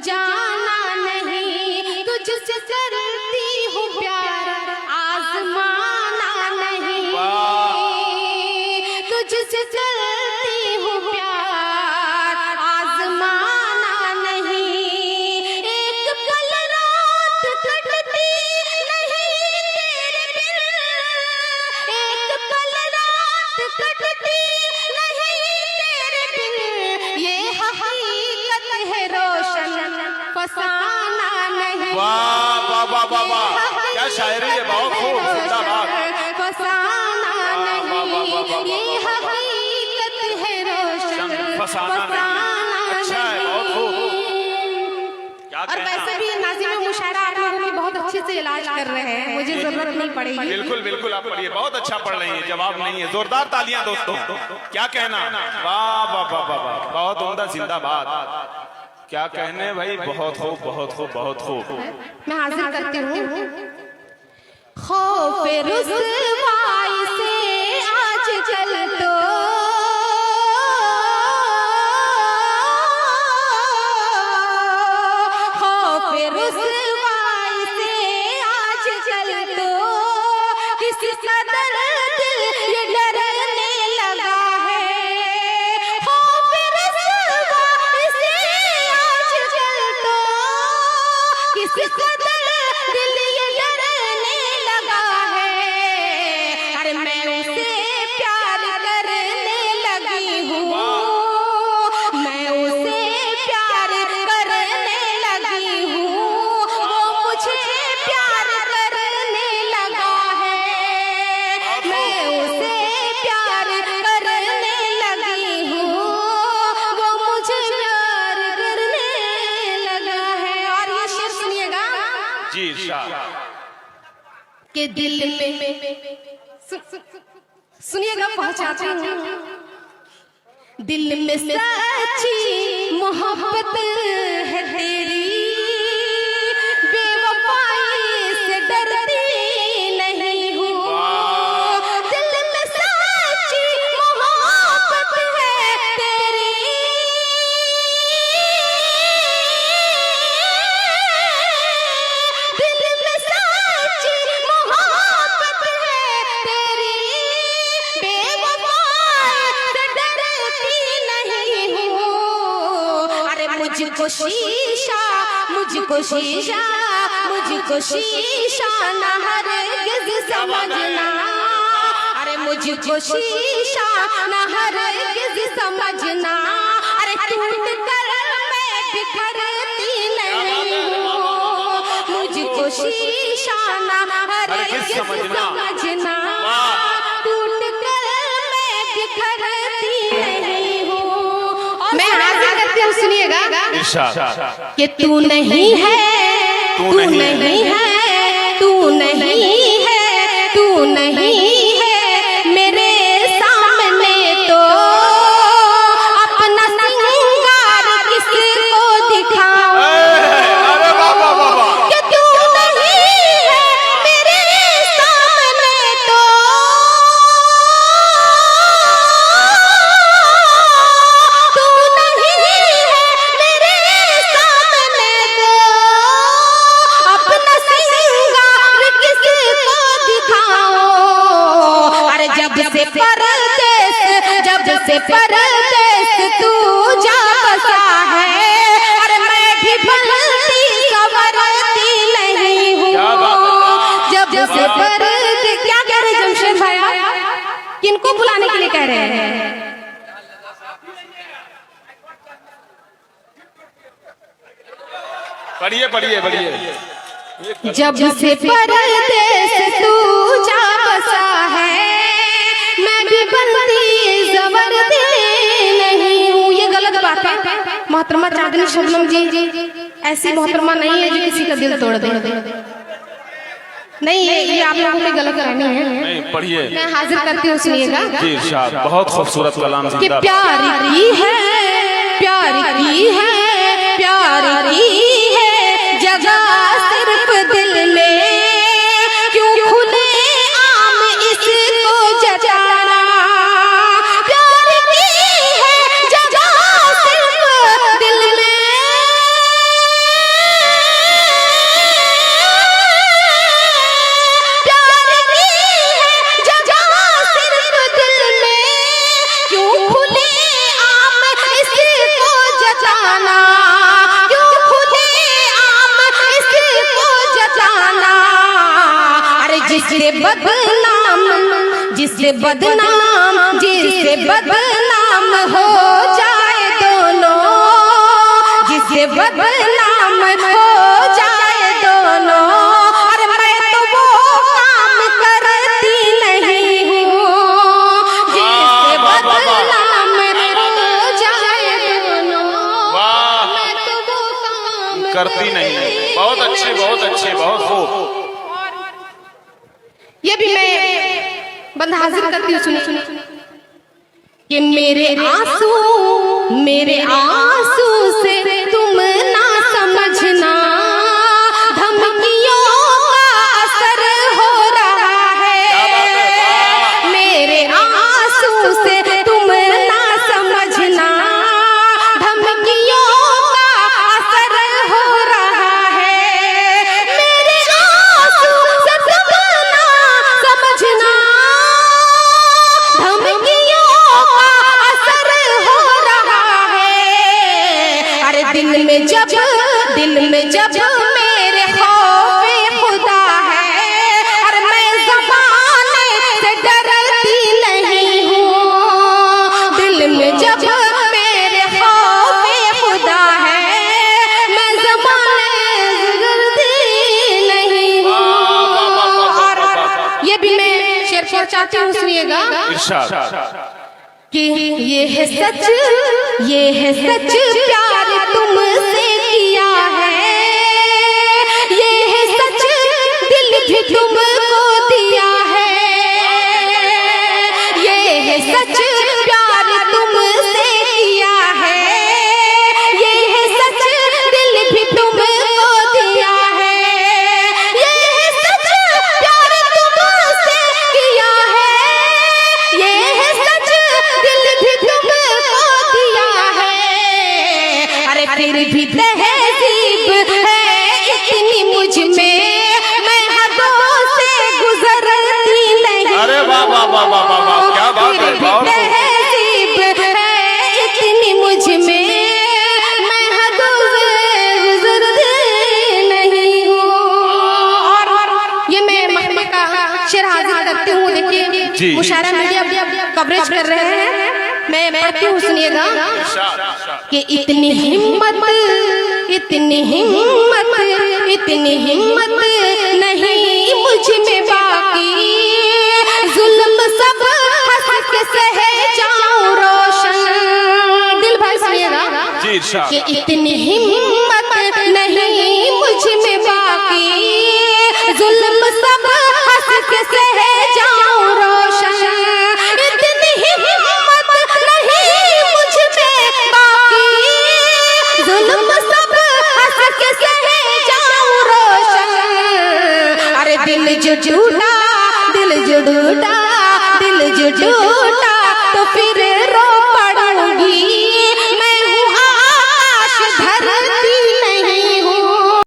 जाना नहीं, तुझसे करती हूँ प्यार आजमाना नहीं, तुझसे करती हूँ प्यार आजमाना नहीं। एक पल रात कटती नहीं तेरे बिन, एक पल रात कटती नहीं तेरे बिन, ये हकीकत है रोशन फसाना नहीं। वाह वाह वाह वाह वाह, क्या शायरी है, बहुत खूब, जिंदाबाद। फसाना नहीं, ये हकीकत है रोशन फसाना नहीं। अच्छा है, बहुत खूब। और वैसे भी नाज़िम मुशायरा आप लोगों की बहुत अच्छे से इलाज कर रहे हैं, मुझे जरूरत नहीं पड़ेगी। बिल्कुल बिल्कुल, आप पढ़िए, बहुत अच्छा पढ़ रही हैं, जवाब नहीं है। जोरदार तालियां दोस्तों, क्या कहना, वाह वाह वाह वाह वाह, बहुत उम्दा, जिंदाबाद। क्या कहने भाई, बहुत खूब बहुत खूब बहुत खूब। मैं हाजिर करती हूँ। खौफ रुसवाई से आज चल तो खौफ रुसवाई से आज चल तो किसी कदर दिल ये डरने लगा है। खौफ रुसवाई से आज चल तो किसी कदर दिल ये डरने लगा है। अरे मैं उसे प्यार करने लगी हूँ, मैं उसे प्यार करने लगी हूँ, वो मुझे प्यार करने लगा है। मैं उसे प्यार करने लगी हूँ, वो मुझे प्यार करने लगा है। और ये शेर सुनिएगा जी इरशाद। के दिल में सुनिएगा, पहुंचाती हूँ। दिल में सच्ची मोहब्बत है तेरी, बेवफाई से डरती नहीं हूँ। दिल में सच्ची मोहब्बत है तेरी, दिल में सच्ची मोहब्बत है तेरी, बेवफाई से डरती नहीं हूँ। अरे मुझको शीशा, मुझको शीशा, मुझको शीशा न हरगिज़ समझना। अरे मुझको शीशा न हरगिज़ समझना। अरे टूट कर मैं बिखरती नहीं हूँ, मुझको शीशा न हरगिज़ समझना। टूट कर मैं बिखरती नहीं हूँ। मैं हाजिर करती हूँ, सुनिएगा इरशाद। कि तू नहीं है, तू नहीं है, तू नहीं है, तू नहीं है मेरे सामने तो अपना सिंगार किसको दिखाऊं। अरे वाह वाह वाह वाह, कि तू नहीं है मेरे सामने तो तू नहीं है मेरे सामने तो अपना सिंगार किसको दिखाऊं। अरे जब से परदेस, जब से परदेस तू जा बसा है, अरे मैं भी बनती संवरती नहीं हूँ। जब से परदेस, क्या कह रहे जमशेद भाई, किनको बुलाने के लिए कह रहे हैं? पढ़िए पढ़िए पढ़िए। जब से परदेस तू जा बसा है, मैं भी बनती ज़बरदस्ती नहीं हूँ। ये गलत बात है। मोहतरमा चांदनी शबनम जी ऐसी मोहतरमा नहीं है जो किसी का दिल तोड़ दे। नहीं, ये आप लोगों की गलत फहमी है। नहीं, पढ़िए। मैं हाजिर करती हूँ, सुनिएगा। जी इरशाद, बहुत खूबसूरत कलाम, कि जिंदाबाद। प्यार की है, प्यार की है, प्यार की है जगह सिर्फ दिल में, क्यों खुले आम इसको जताना। प्यार की है जगह सिर्फ दिल में, बदनाम, जिससे बदनाम, जिससे बदनाम हो जाए दोनों, जिससे बदनाम हो जाए दोनों। और मैं तो वो काम करती नहीं हूँ जिससे बदनाम हो जाए दोनों। मैं तो वो काम करती नहीं। बहुत अच्छे, बहुत अच्छे, बहुत खूब। ये भी मैं बंद हाजिर करती हूँ, सुनिए कि मेरे आंसू से तुम ना समझना, धमकियों का असर हो रहा है। मेरे आंसू से तुम ना समझना, धमकियों का असर हो रहा है। मेरे आंसू से तुम ना समझना, धमकियों का असर हो रहा है। अरे दिल में जब मेरे खौफे खुदा है, और मैं ज़माने से डरती नहीं हूँ। दिल में जब मेरे खौफे खुदा है, मैं ज़माने से डरती नहीं हूँ। और ये भी मैं शेर चाहती हूँ, सुनिएगा कि ये है सच प्यार तुमसे किया है, ये है सच दिल भी तुमको दिया है। ये है सच प्यार तुमसे किया है, ये है सच दिल भी तुमको दिया है। ये है सच प्यार तुमसे किया है, ये है सच दिल भी तुमको दिया है। अरे फिर भी तहजीब है इतनी मुझ में, मैं हदों से गुजरती नहीं। अरे वाह वाह वाह वाह वाह वाह, क्या बात है। बहुत तहजीब है इतनी मुझ में, मैं हदों से गुजरती नहीं हूँ। और ये मैं महमा का शेर हाजिर करती हूँ। देखिए मुशायरा मीडिया कवरेज कर रहे हैं, मैं पढ़ती हूँ, सुनिएगा कि इतनी हिम्मत नहीं मुझ में बाकी, जुल्म सब हंस के सहे जाऊं रोशन। दिल भाई सुनिएगा कि इतनी हिम्मत नहीं मुझ में बाकी, जुल्म सब हंस के सहे जाऊं रोशन। इतनी हिम्मत नहीं मुझ में बाकी, जुल्म सब हंस के सहे जाऊं रोशन। अरे दिल जो टूटा